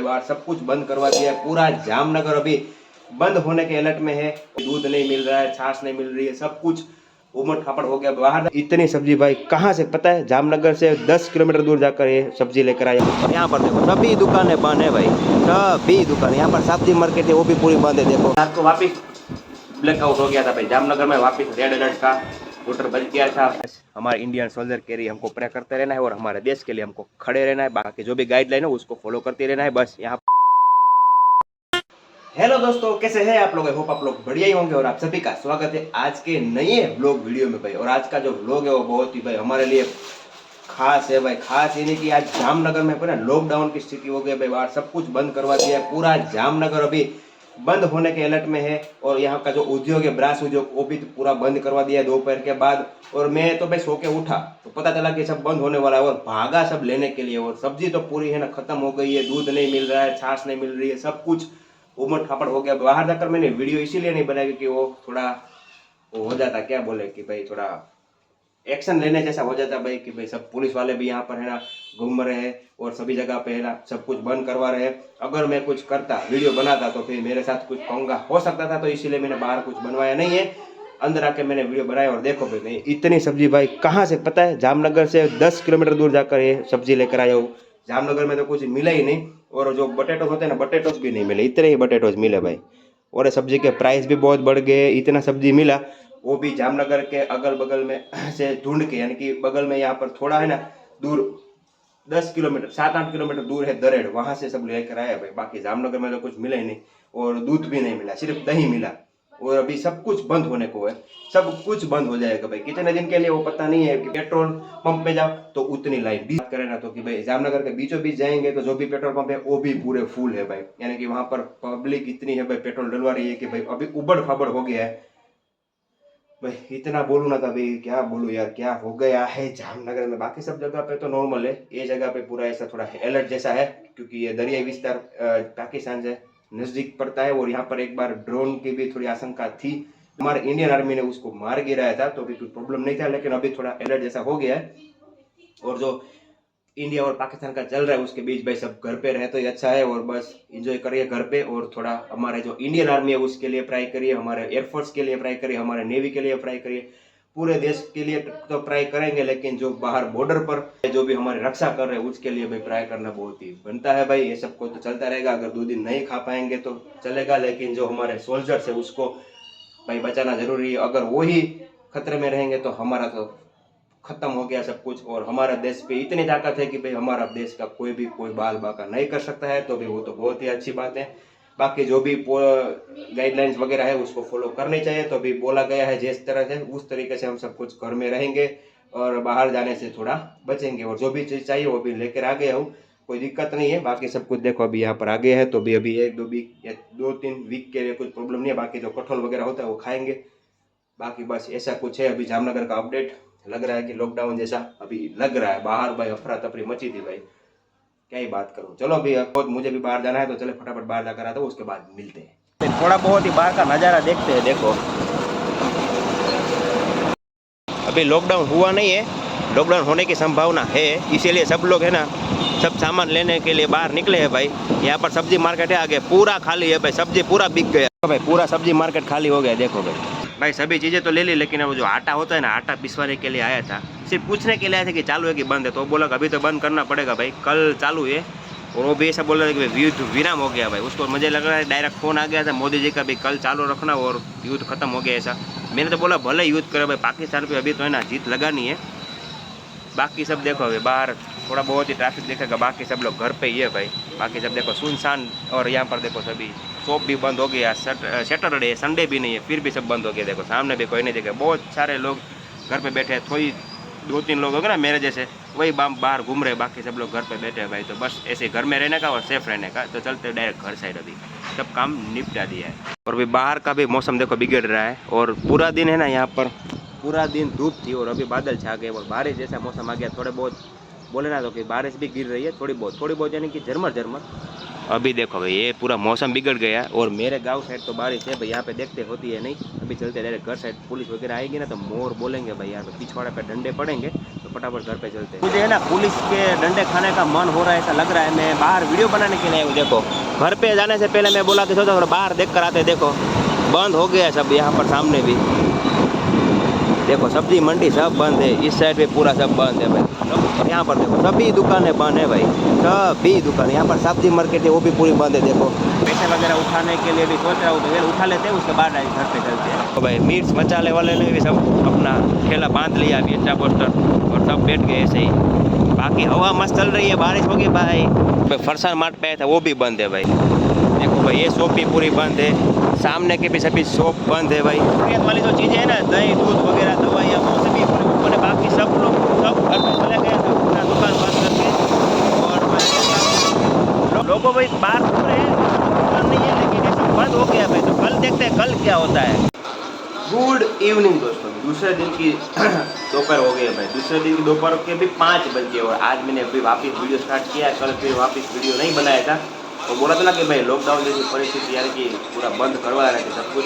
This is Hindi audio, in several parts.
बार सब कुछ बंद करवा दिया है। पूरा जामनगर अभी बंद होने के अलर्ट में है। दूध नहीं मिल रहा है, छाछ नहीं मिल रही है, सब कुछ उमड़ खापड़ हो गया बाहर। इतनी सब्जी भाई कहाँ से पता है? जामनगर से 10 किलोमीटर दूर जाकर ये सब्जी लेकर आया। यहाँ पर देखो सभी दुकानें बंद है भाई, सभी दुकान। यहाँ पर सब्जी मार्केट है वो भी पूरी बंद है। देखो रात को वापिस ब्लैकआउट हो गया था भाई जामनगर में, वापिस रेड अलर्ट का ऑर्डर बच गया था। हमारे इंडियन सोल्जर के लिए हमको प्रे करते रहना है और हमारे देश के लिए हमको खड़े रहना है। बाकी जो भी गाइडलाइन है उसको फॉलो करते रहना है बस। यहाँ हेलो दोस्तों, कैसे हैं आप लोग? आई होप आप लोग बढ़िया ही होंगे और आप सभी का स्वागत है आज के नए व्लॉग वीडियो में भाई। और आज का जो व्लॉग है वो बहुत ही भाई हमारे लिए खास है भाई। खास ये नहीं कि आज जामनगर में पर लॉकडाउन की स्थिति हो गई भाई, बाहर सब कुछ बंद करवा दिया है। पूरा जामनगर अभी बंद होने के अलर्ट में है और यहाँ का जो उद्योग है ब्रास उद्योग वो भी पूरा बंद करवा दिया है दोपहर के बाद। और मैं तो भाई सो के उठा तो पता चला कि सब बंद होने वाला है और भागा सब लेने के लिए। और सब्जी तो पूरी है ना खत्म हो गई है, दूध नहीं मिल रहा है, छाछ नहीं मिल रही है, सब कुछ उमड़ खापड़ हो गया। बाहर जाकर मैंने वीडियो इसीलिए नहीं बनाई क्योंकि वो थोड़ा वो हो जाता, क्या बोले कि भाई थोड़ा एक्शन लेने जैसा हो जाता भाई कि भाई सब पुलिस वाले भी यहाँ पर है ना घूम रहे हैं और सभी जगह पे है ना सब कुछ बंद करवा रहे हैं। अगर मैं कुछ करता वीडियो बनाता तो फिर मेरे साथ कुछ पंगा हो सकता था, तो इसीलिए मैंने बाहर कुछ बनवाया नहीं है, अंदर आके मैंने वीडियो बनाया। और देखो भाई मैं इतनी सब्जी भाई कहाँ से पता है? जामनगर से 10 किलोमीटर दूर जाकर ये सब्जी लेकर आया हूँ। जामनगर में तो कुछ मिला ही नहीं और जो बटेटोस होते हैं ना बटेटोस भी नहीं मिले, इतने ही बटेटोस मिले भाई। और सब्जी के प्राइस भी बहुत बढ़ गए। इतना सब्जी मिला वो भी जामनगर के अगल बगल में से ढूंढ के, यानी कि बगल में यहाँ पर थोड़ा है ना दूर 10 किलोमीटर 7-8 किलोमीटर दूर है दरेड़, वहां से सब लेकर आया भाई। बाकी जामनगर में तो कुछ मिला ही नहीं और दूध भी नहीं मिला, सिर्फ दही मिला। और अभी सब कुछ बंद होने को है, सब कुछ बंद हो जाएगा भाई कितने दिन के लिए वो पता नहीं है। कि पेट्रोल पंप पे जाओ तो उतनी लाइन भी करें ना, तो कि भाई जामनगर के बीचों बीच जाएंगे तो जो भी पेट्रोल पंप है वो भी पूरे फुल है भाई। यानी कि वहां पर पब्लिक इतनी है भाई, पेट्रोल डलवा रही है कि भाई अभी उबड़ खाबड़ हो गया है भाई। इतना बोलूँ ना था भाई, क्या बोलूँ यार, क्या हो गया है जामनगर में। बाकी सब जगह पे तो नॉर्मल है, ये जगह पे पूरा ऐसा थोड़ा अलर्ट जैसा है क्योंकि ये दरियाई विस्तार पाकिस्तान से नजदीक पड़ता है। और यहाँ पर एक बार ड्रोन की भी थोड़ी आशंका थी, हमारे इंडियन आर्मी ने उसको मार गिराया था तो भी कोई प्रॉब्लम नहीं था, लेकिन अभी थोड़ा अलर्ट जैसा हो गया है। और जो इंडिया और पाकिस्तान का चल रहा है उसके बीच भाई सब घर पे रहे तो ही अच्छा है। और बस एंजॉय करिए घर पे और थोड़ा हमारे जो इंडियन आर्मी है उसके लिए ट्राई करिए, हमारे एयरफोर्स के लिए ट्राई करिए, हमारे नेवी के लिए ट्राई करिए, पूरे देश के लिए तो ट्राई करेंगे। लेकिन जो बाहर बॉर्डर पर जो भी हमारी रक्षा कर रहे हैं उसके लिए भाई ट्राई करना बहुत ही बनता है भाई। ये सबको तो चलता रहेगा, अगर 2 दिन नहीं खा पाएंगे तो चलेगा, लेकिन जो हमारे सोल्जर्स है उसको भाई बचाना जरूरी है। अगर वो ही खतरे में रहेंगे तो हमारा तो खत्म हो गया सब कुछ। और हमारा देश पे इतनी ताकत है कि भाई हमारा देश का कोई बाल बाका नहीं कर सकता है, तो भाई वो तो बहुत ही अच्छी बात है। बाकी जो भी गाइडलाइंस वगैरह है उसको फॉलो करनी चाहिए, तो अभी बोला गया है जिस तरह से उस तरीके से हम सब कुछ घर में रहेंगे और बाहर जाने से थोड़ा बचेंगे। और जो भी चीज़ चाहिए वो भी लेकर आ गया हूँ, कोई दिक्कत नहीं है। बाकी सब कुछ देखो अभी यहाँ पर आ गया है तो भी अभी 1-2 वीक या 2-3 वीक के लिए कुछ प्रॉब्लम नहीं है। बाकी जो कटहल वगैरह होता है वो खाएंगे। बाकी बस ऐसा कुछ है अभी जामनगर का अपडेट। लग रहा है कि लॉकडाउन जैसा अभी लग रहा है, बाहर भाई अफरा तफरी मची थी भाई, क्या ही बात करूं। चलो अभी बहुत मुझे भी बाहर जाना है तो चले फटाफट बाहर जाकर आता हूँ, उसके बाद मिलते हैं। थोड़ा बहुत ही बाहर का नज़ारा देखते हैं। देखो अभी लॉकडाउन हुआ नहीं है, लॉकडाउन होने की संभावना है, इसीलिए सब लोग है ना सब सामान लेने के लिए बाहर निकले हैं भाई। यहाँ पर सब्जी मार्केट है आगे, पूरा खाली है भाई, सब्जी पूरा बिक गया भाई, पूरा सब्जी मार्केट खाली हो गया। देखो भाई सभी चीज़ें तो ले ली, लेकिन वो जो आटा होता है ना, आटा पिसवाने के लिए आया था, सिर्फ पूछने के लिए आया था कि चालू है कि बंद है। तो बोला अभी तो बंद करना पड़ेगा भाई, कल चालू है। और वो भी ऐसा बोल रहा था कि युद्ध विराम हो गया भाई, उसको मुझे लग रहा है डायरेक्ट फ़ोन आ गया था मोदी जी का भी, कल चालू रखना और युद्ध खत्म हो गया ऐसा। मैंने तो बोला भले युद्ध करे भाई, पाकिस्तान पे अभी तो है ना जीत लगानी है। बाकी सब देखो अभी बाहर थोड़ा बहुत ही ट्रैफिक देखेगा, बाकी सब लोग घर पे ही है भाई। बाकी सब देखो सुनसान, और यहाँ पर देखो सभी शॉप भी बंद हो गया, सैटरडे संडे भी नहीं है फिर भी सब बंद हो गया। देखो सामने भी कोई नहीं देखे, बहुत सारे लोग घर पे बैठे हैं, थोड़ी 2-3 लोग होंगे ना मेरे जैसे, वही बाहर घूम रहे, बाकी सब लोग घर पे बैठे हैं भाई। तो बस ऐसे घर में रहने का और सेफ रहने का, तो चलते डायरेक्ट घर साइड, अभी सब काम निपटा दिया है। और अभी बाहर का भी मौसम देखो बिगड़ रहा है, और पूरा दिन है ना यहाँ पर पूरा दिन धूप थी और अभी बादल छा गए और बारिश जैसा मौसम आ गया। थोड़े बहुत बोले ना तो कि बारिश भी गिर रही है थोड़ी बहुत यानी कि झरमर झरमर। अभी देखो भाई ये पूरा मौसम बिगड़ गया और मेरे गांव साइड तो बारिश है भाई, यहाँ पे देखते होती है नहीं। अभी चलते डायरेक्ट घर साइड, पुलिस वगैरह आएगी ना तो मोर बोलेंगे भाई, यहाँ पे पिछवाड़े पे डंडे पड़ेंगे तो फटाफट घर पे चलते हैं। मुझे है ना पुलिस के डंडे खाने का मन हो रहा है, ऐसा लग रहा है। मैं बाहर वीडियो बनाने के लिए आया हूँ। देखो घर पे जाने से पहले मैं बोला कि सोचा बाहर देख कर आते, देखो बंद हो गया सब। यहाँ पर सामने भी देखो सब्जी मंडी सब बंद है, इस साइड पे पूरा सब बंद है भाई। यहाँ पर देखो सभी दुकानें बंद है भाई, सभी दुकान। यहाँ पर सब्जी मार्केट है वो भी पूरी बंद है। देखो पैसे वगैरह उठाने के लिए भी सोच रहा हूँ तो फिर उठा लेते हैं, उसके बाद घर पे चलते हैं। तो भाई मिर्च मसाले वाले ने भी सब अपना ठेला बांध लिया अभी, अच्छा पोस्टर, और सब बैठ गए ऐसे ही। बाकी हवा मस्त चल रही है, बारिश होगी भाई। फरसान मार्ट पे आया था वो भी बंद है भाई। देखो भाई ये शॉप भी पूरी बंद है, सामने के भी सभी शॉप बंद है भाई। जरूरत वाली जो चीज़ें है ना, दही दूध वगैरह दवाइयाँ वो सभी पूरे, बाकी सब लोग सब घर पे चले गए थे अपना दुकान बंद करके। और लोगों भाई बाहर घूम रहे हैं, दुकान नहीं है लेकिन ये सब बंद हो गया भाई। तो कल देखते हैं कल क्या होता है। गुड इवनिंग दोस्तों, दूसरे दिन की दोपहर हो गई है भाई। दूसरे दिन की दोपहर के भी 5 बज गए और आज मैंने अभी वापस वीडियो स्टार्ट किया। कल फिर वापस वीडियो नहीं बनाया था, तो बोला था ना कि भाई लॉकडाउन जैसी परिस्थिति यानी कि पूरा बंद करवा रहे थे सब कुछ।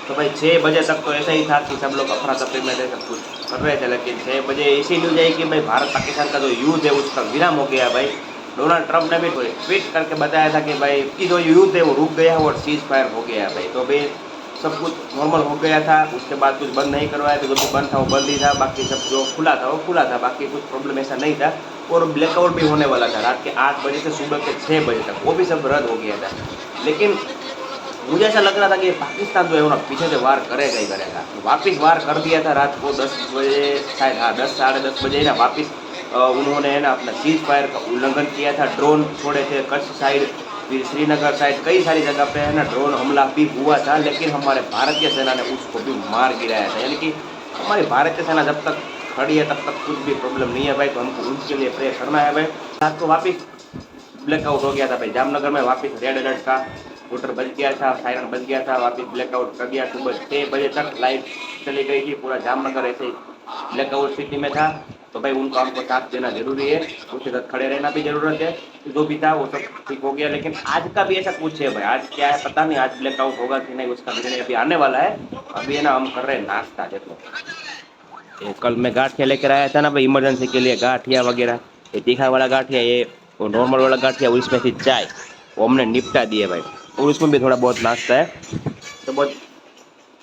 तो भाई 6 बजे तक तो ऐसा ही था कि सब लोग अफरा तफरी में थे, सब कुछ कर रहे थे। लेकिन 6 बजे ऐसी न्यूज आई कि भाई भारत पाकिस्तान का जो युद्ध है उसका विराम हो गया भाई। डोनाल्ड ट्रंप ने भी ट्वीट करके बताया था कि भाई की जो युद्ध है वो रुक गया और सीज फायर हो गया भाई। तो भाई सब कुछ नॉर्मल हो गया था। उसके बाद कुछ बंद नहीं करवाया, तो जो भी बंद था वो बंद ही था, बाकी सब जो खुला था वो खुला था, बाकी कुछ प्रॉब्लम ऐसा नहीं था। और ब्लैकआउट भी होने वाला था रात के 8 बजे से सुबह के 6 बजे तक, वो भी सब रद्द हो गया था। लेकिन मुझे ऐसा लग रहा था कि पाकिस्तान जो है ना पीछे से वार करेगा ही करेगा। तो वापस वार कर दिया था रात को 10 बजे शायद, हाँ 10 साढ़े 10 बजे ना वापस उन्होंने है ना अपना सीज फायर का उल्लंघन किया था। ड्रोन छोड़े थे कच्छ साइड, फिर श्रीनगर साइड, कई सारी जगह पे है ना ड्रोन हमला भी हुआ था। लेकिन हमारे भारतीय सेना ने उसको भी मार गिराया था। यानी कि हमारी भारतीय सेना जब तक खड़ी है तब तक कुछ भी प्रॉब्लम नहीं है भाई। तो हमको उनके लिए प्रे करना है भाई। रात को वापस ब्लैकआउट हो गया था भाई जामनगर में, वापस रेड अलर्ट का मोटर बज गया था, सायरन बज गया था, वापस ब्लैकआउट कर दिया। सुबह 6 बजे तक लाइट चली गई थी, पूरा जामनगर ऐसे ब्लैकआउट स्थिति में था। तो भाई उनका हमको साथ देना जरूरी है, उसके साथ खड़े रहना भी जरूरत है। जो भी था वो सब ठीक हो गया। लेकिन आज का भी ऐसा कुछ है भाई, आज क्या है पता नहीं, आज ब्लैकआउट होगा कि नहीं उसका निर्णय अभी आने वाला है। अभी है ना हम कर रहे हैं नाश्ता। देखो कल मैं गाठिया लेकर आया था ना भाई इमरजेंसी के लिए, गाठिया वगैरह, ये तीखा वाला गाठिया, ये और नॉर्मल वाला गाठिया, और इसमें से चाय, वो हमने निपटा दिए भाई। और उसमें भी थोड़ा बहुत नाश्ता है, तो बहुत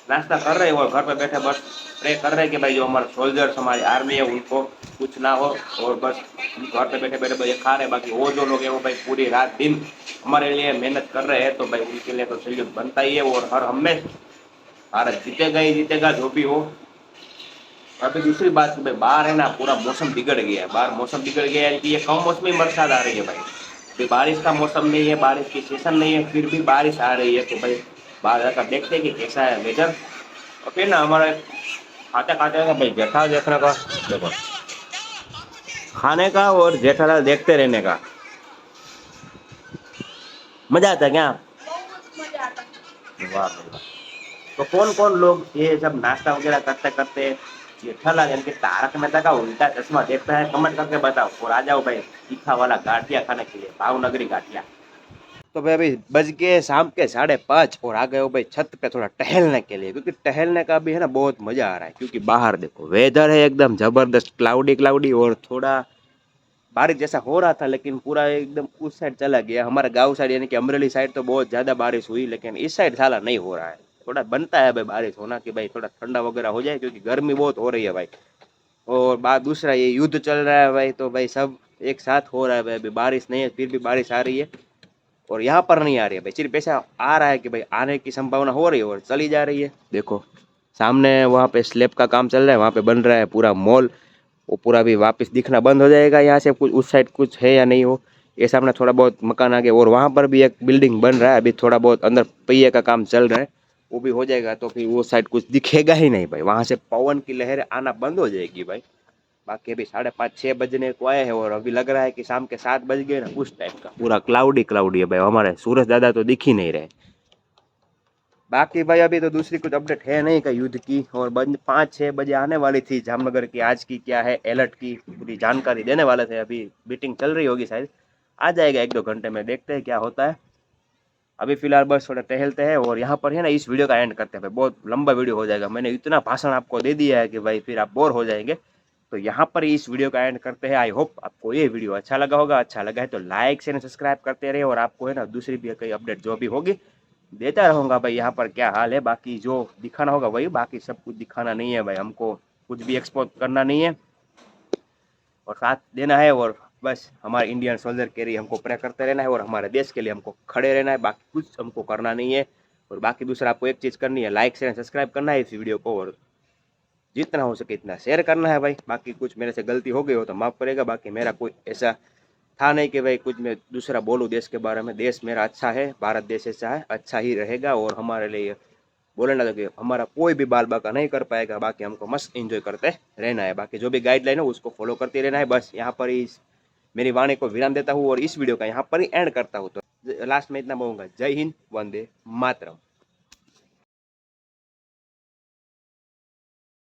नाश्ता कर रहे हैं और घर पे बैठे बस प्रे कर रहे हैं कि भाई जो हमारे सोल्जर्स हमारी आर्मी है उनको कुछ ना हो। और बस हम घर पे बैठे बैठे ये खा रहे हैं। बाकी वो जो लोग हैं वो भाई पूरी रात दिन हमारे लिए मेहनत कर रहे हैं, तो भाई उनके लिए तो सैल्यूट बनता ही है। और हर हमेशा भारत जीतेगा ही जीतेगा जो भी हो। अभी दूसरी बात भाई बाहर है ना पूरा मौसम बिगड़ गया है, बाहर मौसम बिगड़ गया है कि ये कम मौसमी बरसात आ रही है भाई। अभी बारिश का मौसम नहीं है, बारिश की सीजन नहीं है, फिर भी बारिश आ रही है। तो भाई बाहर जाकर देखते हैं कि कैसा है वेदर। और फिर ना हमारे खाते खाते का भाई जेठा देखने का, देखो खाने का और जेठालाल देखते रहने का मजा आता है क्या? वाह भाई वाह। तो कौन कौन लोग ये सब नाश्ता वगैरह करते करते जेठालाल यानी कि तारक मेहता का उल्टा चश्मा देखता है, कमेंट करके बताओ। और आ जाओ भाई तीखा वाला गाठिया खाने के लिए, भावनगरी गाठिया। तो भाई अभी बज के शाम के 5:30 और आ गए हो भाई छत पे थोड़ा टहलने के लिए, क्योंकि टहलने का भी है ना बहुत मजा आ रहा है। क्योंकि बाहर देखो वेदर है एकदम जबरदस्त, क्लाउडी क्लाउडी और थोड़ा बारिश जैसा हो रहा था, लेकिन पूरा एकदम उस साइड चला गया। हमारे गांव साइड यानी कि अमरेली साइड तो बहुत ज्यादा बारिश हुई, लेकिन इस साइड साला नहीं हो रहा है। थोड़ा बनता है भाई बारिश होना कि भाई थोड़ा ठंडा वगैरह हो जाए, क्योंकि गर्मी बहुत हो रही है भाई। और बात दूसरा ये युद्ध चल रहा है भाई, तो भाई सब एक साथ हो रहा है भाई। अभी बारिश नहीं है फिर भी बारिश आ रही है, और यहाँ पर नहीं आ रही है भाई, सिर्फ ऐसा आ रहा है कि भाई आने की संभावना हो रही है और चली जा रही है। देखो सामने वहाँ पे स्लैब का काम चल रहा है, वहाँ पे बन रहा है पूरा मॉल, वो पूरा भी वापस दिखना बंद हो जाएगा। यहाँ से कुछ उस साइड कुछ है या नहीं हो, ये सामने थोड़ा बहुत मकान आ गया। और वहाँ पर भी एक बिल्डिंग बन रहा है, अभी थोड़ा बहुत अंदर पहिए का काम चल रहा है, वो भी हो जाएगा तो फिर वो साइड कुछ दिखेगा ही नहीं भाई। वहाँ से पवन की लहर आना बंद हो जाएगी भाई। बाकी अभी 5:30-6 बजने को आए हैं और अभी लग रहा है कि शाम के 7 बज गए ना, उस टाइप का पूरा क्लाउडी क्लाउडी है भाई। हमारे सूरज दादा तो दिख ही नहीं रहे। बाकी भाई अभी तो दूसरी कुछ अपडेट है नहीं का युद्ध की, और 5-6 बजे आने वाली थी जामनगर की, आज की क्या है अलर्ट की पूरी जानकारी देने वाले थे। अभी मीटिंग चल रही होगी शायद, आ जाएगा 1-2 घंटे में, देखते हैं क्या होता है। अभी फिलहाल बस थोड़ा टहलते हैं, और यहाँ पर है ना इस वीडियो का एंड करते हैं भाई, बहुत लंबा वीडियो हो जाएगा, मैंने इतना भाषण आपको दे दिया है कि भाई फिर आप बोर हो जाएंगे। तो यहाँ पर इस वीडियो का एंड करते हैं। आई होप आपको ये वीडियो अच्छा लगा होगा, अच्छा लगा है तो लाइक शेयर सब्सक्राइब करते रहे, और आपको है ना दूसरी भी कई अपडेट जो भी होगी देता रहूँगा भाई। यहाँ पर क्या हाल है, बाकी जो दिखाना होगा वही, बाकी सब कुछ दिखाना नहीं है भाई, हमको कुछ भी एक्सपोज करना नहीं है और साथ देना है, और बस हमारे इंडियन सोल्जर के लिए हमको प्रे करते रहना है, और हमारे देश के लिए हमको खड़े रहना है, बाकी कुछ हमको करना नहीं है। और बाकी दूसरा आपको एक चीज़ करनी है, लाइक शेयर सब्सक्राइब करना है इस वीडियो को, और जितना हो सके इतना शेयर करना है भाई। बाकी कुछ मेरे से गलती हो गई हो तो माफ़ करेगा, बाकी मेरा कोई ऐसा था नहीं कि भाई कुछ मैं दूसरा बोलूँ देश के बारे में। देश मेरा अच्छा है, भारत देश ऐसा है, अच्छा ही रहेगा, और हमारे लिए बोले ना तो कि हमारा कोई भी बाल बाका नहीं कर पाएगा। बाकी हमको मस्त एंजॉय करते रहना है, बाकी जो भी गाइडलाइन है उसको फॉलो करते रहना है। बस यहाँ पर ही मेरी वाणी को विराम देता हूँ, और इस वीडियो का यहाँ पर ही एंड करता हूँ। तो लास्ट में इतना बोलूँगा, जय हिंद, वंदे मातरम।